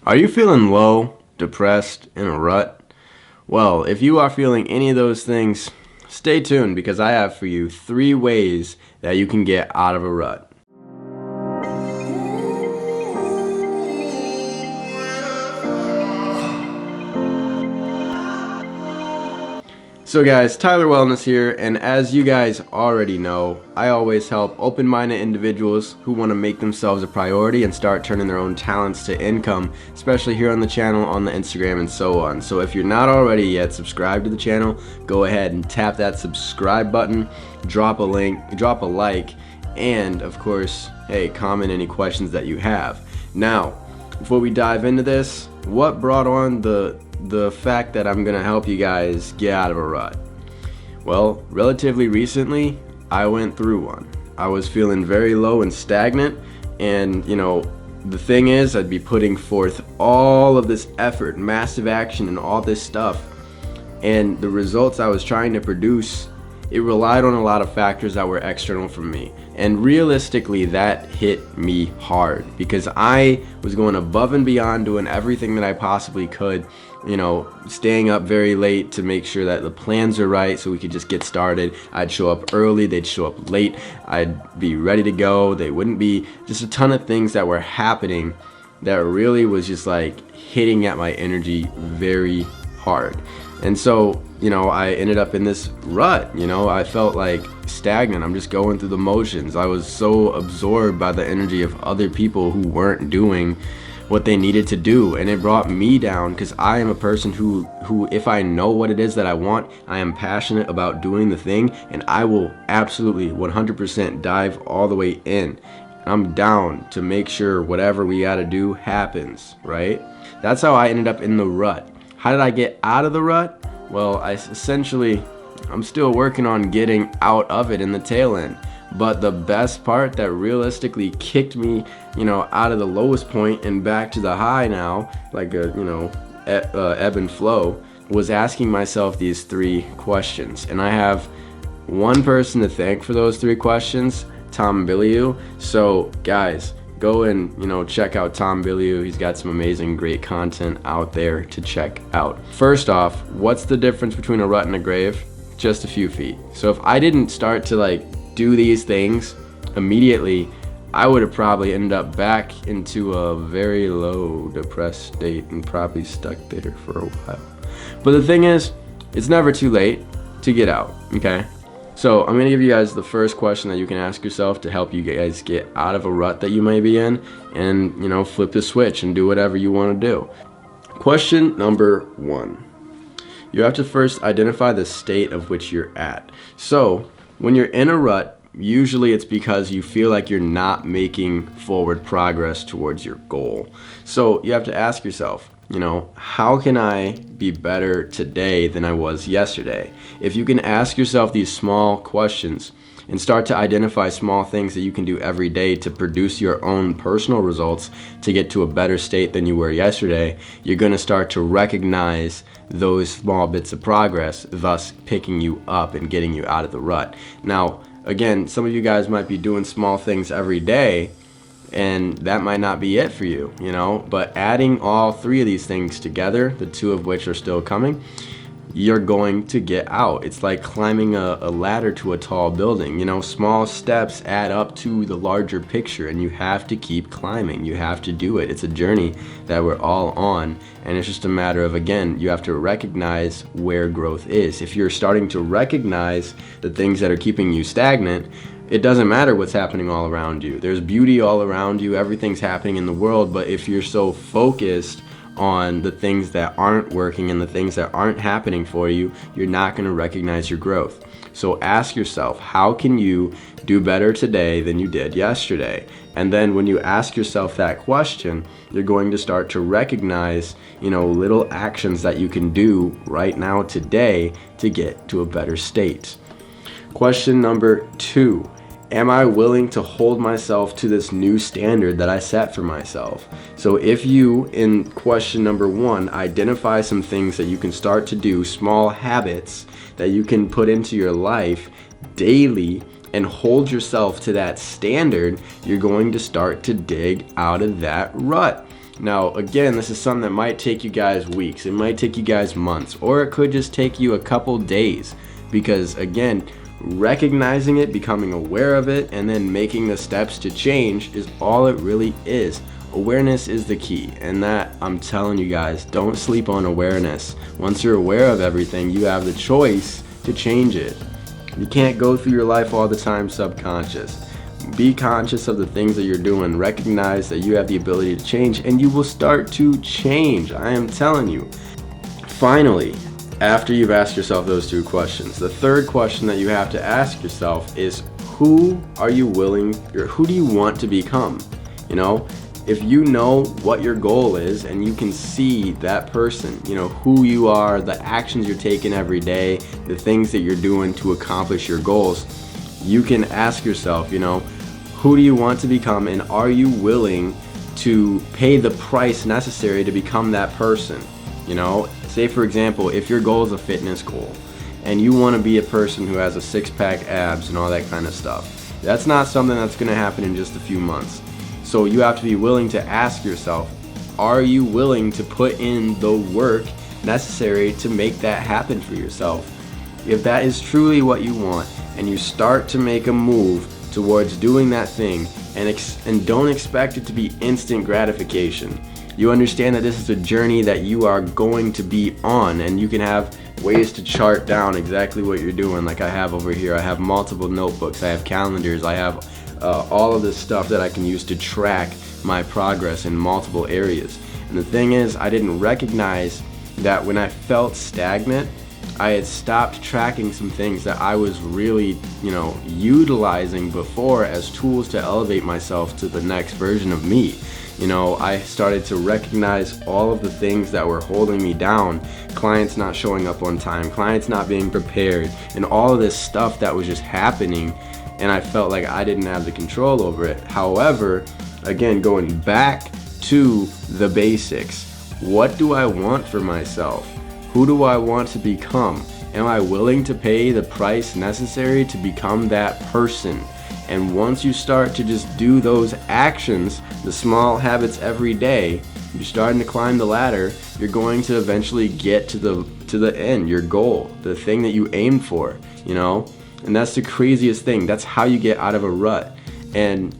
Are you feeling low, depressed, in a rut? Well, if you are feeling any of those things, stay tuned because I have for you 3 ways that you can get out of a rut. So guys, Tyler Wellness here, and as you guys already know, I always help open-minded individuals who want to make themselves a priority and start turning their own talents to income, especially here on the channel, on the Instagram, and so on. So if you're not already yet subscribed to the channel, go ahead and tap that subscribe button, drop a like, and of course, hey, comment any questions that you have. Now, before we dive into this, what brought on the fact that I'm gonna help you guys get out of a rut? Well, relatively recently, I went through one. I was feeling very low and stagnant, and the thing is, I'd be putting forth all of this effort, massive action, and all this stuff, and the results I was trying to produce, it relied on a lot of factors that were external from me. And realistically, that hit me hard because I was going above and beyond, doing everything that I possibly could, staying up very late to make sure that the plans are right so we could just get started. I'd show up early, they'd show up late, I'd be ready to go, they wouldn't be, just a ton of things that were happening that really was just like hitting at my energy very hard. And so, I ended up in this rut. I felt like stagnant. I'm just going through the motions. I was so absorbed by the energy of other people who weren't doing what they needed to do, and it brought me down because I am a person who if I know what it is that I want, I am passionate about doing the thing, and I will absolutely 100% dive all the way in. I'm down to make sure whatever we gotta do happens, right? That's how I ended up in the rut. How did I get out of the rut? Well, I'm still working on getting out of it in the tail end. But the best part that realistically kicked me, out of the lowest point and back to the high now, like ebb and flow, was asking myself these 3 questions. And I have one person to thank for those 3 questions, Tom Bilyeu. So guys, go and check out Tom Bilyeu. He's got some amazing, great content out there to check out. First off, what's the difference between a rut and a grave? Just a few feet. So if I didn't start to do these things immediately, I would have probably ended up back into a very low, depressed state and probably stuck there for a while. But the thing is, it's never too late to get out, okay? So I'm going to give you guys the first question that you can ask yourself to help you guys get out of a rut that you may be in and, flip the switch and do whatever you want to do. Question number 1. You have to first identify the state of which you're at. So when you're in a rut, usually it's because you feel like you're not making forward progress towards your goal. So you have to ask yourself, how can I be better today than I was yesterday? If you can ask yourself these small questions and start to identify small things that you can do every day to produce your own personal results to get to a better state than you were yesterday, you're going to start to recognize those small bits of progress, thus picking you up and getting you out of the rut. Now, again, some of you guys might be doing small things every day, and that might not be it for you, but adding all 3 of these things together, the 2 of which are still coming, you're going to get out. It's like climbing a ladder to a tall building. Small steps add up to the larger picture, and you have to keep climbing. You have to do it. It's a journey that we're all on, and it's just a matter of, again, you have to recognize where growth is. If you're starting to recognize the things that are keeping you stagnant, it doesn't matter what's happening all around you. There's beauty all around you. Everything's happening in the world, but if you're so focused on the things that aren't working and the things that aren't happening for you, you're not going to recognize your growth. So ask yourself, how can you do better today than you did yesterday? And then when you ask yourself that question, you're going to start to recognize, little actions that you can do right now today to get to a better state. Question number 2. Am I willing to hold myself to this new standard that I set for myself? So if you, in question number 1, identify some things that you can start to do, small habits that you can put into your life daily and hold yourself to that standard, you're going to start to dig out of that rut. Now, again, this is something that might take you guys weeks, it might take you guys months, or it could just take you a couple days, because again, recognizing it, becoming aware of it, and then making the steps to change is all it really is. Awareness is the key, and that, I'm telling you guys, don't sleep on awareness. Once you're aware of everything, you have the choice to change it. You can't go through your life all the time subconscious. Be conscious of the things that you're doing. Recognize that you have the ability to change, and you will start to change. I am telling you. Finally, after you've asked yourself those two questions, the third question that you have to ask yourself is, who are you willing, or who do you want to become? You know, if you know what your goal is and you can see that person, you know, who you are, the actions you're taking every day, the things that you're doing to accomplish your goals, you can ask yourself, you know, who do you want to become, and are you willing to pay the price necessary to become that person? You know, say for example, if your goal is a fitness goal and you want to be a person who has a six-pack abs and all that kind of stuff, that's not something that's going to happen in just a few months. So you have to be willing to ask yourself, are you willing to put in the work necessary to make that happen for yourself? If that is truly what you want, and you start to make a move towards doing that thing, and don't expect it to be instant gratification. You understand that this is a journey that you are going to be on, and you can have ways to chart down exactly what you're doing, like I have over here. I have multiple notebooks, I have calendars, I have all of this stuff that I can use to track my progress in multiple areas. And the thing is, I didn't recognize that when I felt stagnant, I had stopped tracking some things that I was really, you know, utilizing before as tools to elevate myself to the next version of me. You know, I started to recognize all of the things that were holding me down, clients not showing up on time, clients not being prepared, and all of this stuff that was just happening, and I felt like I didn't have the control over it. However, again, going back to the basics, what do I want for myself? Who do I want to become? Am I willing to pay the price necessary to become that person? And once you start to just do those actions, the small habits every day, you're starting to climb the ladder, you're going to eventually get to the end, your goal, the thing that you aimed for, you know? And that's the craziest thing. That's how you get out of a rut. And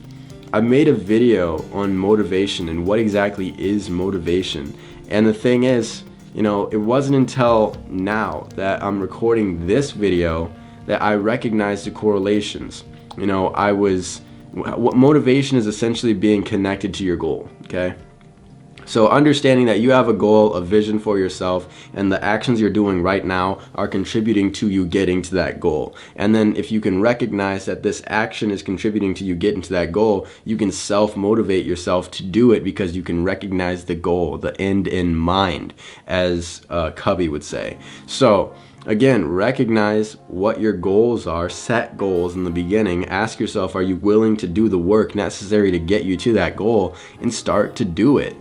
I made a video on motivation and what exactly is motivation. And the thing is, you know, it wasn't until now that I'm recording this video that I recognized the correlations. You know, what motivation is essentially being connected to your goal, okay? So understanding that you have a goal, a vision for yourself, and the actions you're doing right now are contributing to you getting to that goal. And then if you can recognize that this action is contributing to you getting to that goal, you can self-motivate yourself to do it because you can recognize the goal, the end in mind, as Covey would say. So again, recognize what your goals are, set goals in the beginning, ask yourself, are you willing to do the work necessary to get you to that goal, and start to do it.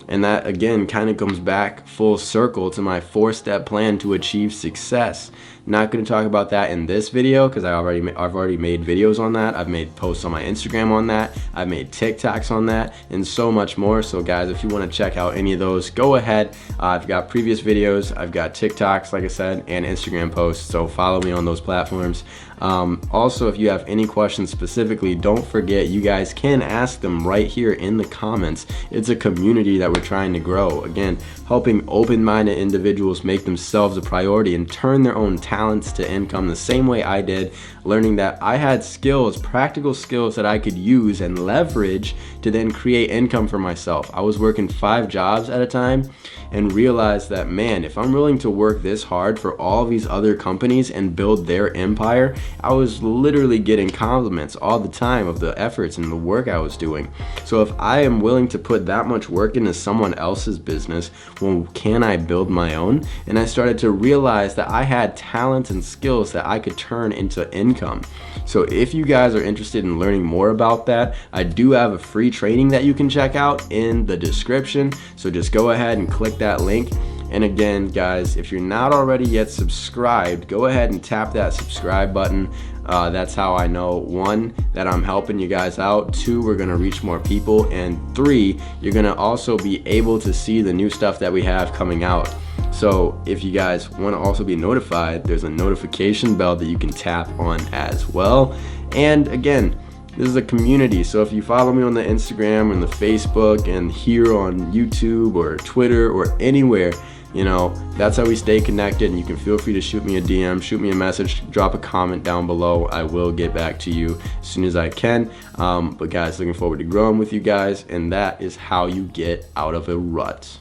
And that again kind of comes back full circle to my 4-step plan to achieve success. Not going to talk about that in this video because I've already made videos on that. I've made posts on my Instagram on that. I've made TikToks on that, and so much more. So guys, if you want to check out any of those, go ahead. I've got previous videos, I've got TikToks, like I said, and Instagram posts. So follow me on those platforms. Also, if you have any questions specifically, don't forget you guys can ask them right here in the comments. It's a community that we're trying to grow. Again, helping open-minded individuals make themselves a priority and turn their own talents to income the same way I did, learning that I had skills, practical skills that I could use and leverage to then create income for myself. I was working 5 jobs at a time and realized that, man, if I'm willing to work this hard for all these other companies and build their empire, I was literally getting compliments all the time of the efforts and the work I was doing. So if I am willing to put that much work into someone else's business, well, can I build my own? And I started to realize that I had talents and skills that I could turn into income. So if you guys are interested in learning more about that, I do have a free training that you can check out in the description. So just go ahead and click that link. And again, guys, if you're not already yet subscribed, go ahead and tap that subscribe button. That's how I know, 1, that I'm helping you guys out, 2, we're gonna reach more people, and 3, you're gonna also be able to see the new stuff that we have coming out. So if you guys want to also be notified, there's a notification bell that you can tap on as well. And again, this is a community, so if you follow me on the Instagram and the Facebook and here on YouTube or Twitter or anywhere, you know, that's how we stay connected. And you can feel free to shoot me a DM, shoot me a message, drop a comment down below. I will get back to you as soon as I can. But guys, looking forward to growing with you guys, and that is how you get out of a rut.